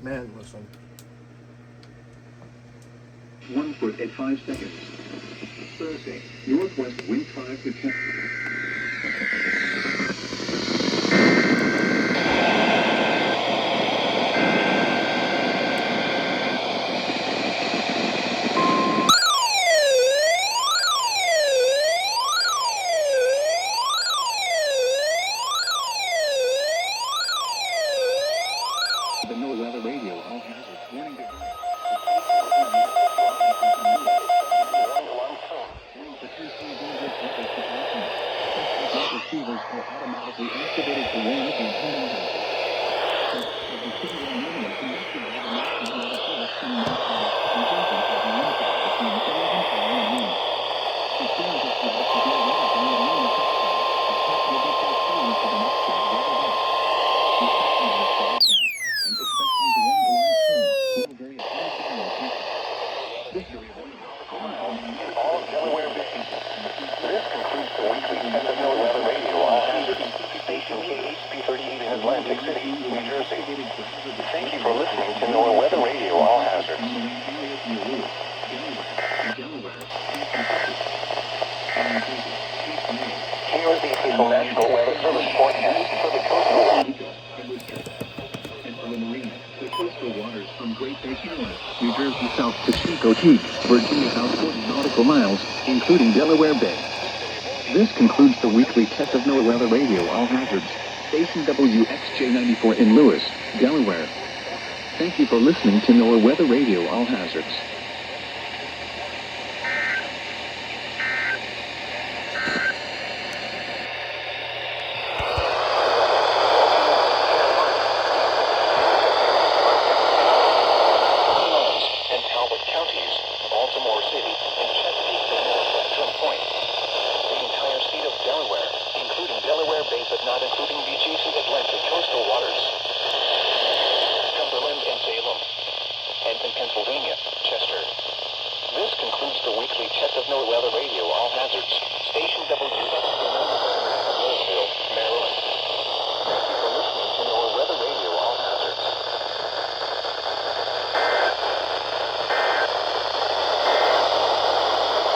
Man, listen. 1 foot at 5 seconds. Thursday, northwest wind 5 to 10. The NOAA weather radio, all hazards, warning to receivers are automatically activated to warn up and turn on. All of Delaware Bay. This concludes the weekly Test of NOAA Weather Radio on hazards. Station KHB38 in Atlantic City, New Jersey. Thank you for listening to NOAA Weather Radio All Hazards. Here is the official National Weather Service forecast for the coastal and for the marina. The coastal waters from Great Bay Inlet, New Jersey south to Chico Key, Virginia out 40 nautical miles, including Delaware Bay. This concludes the weekly Test of NOAA Weather Radio All Hazards. Station WXJ94 in Lewis, Delaware. Thank you for listening to NOAA Weather Radio All Hazards. But not including the adjacent Atlantic coastal waters, Cumberland and Salem, and in Pennsylvania, Chester. This concludes the weekly Test of NOAA Weather Radio All Hazards.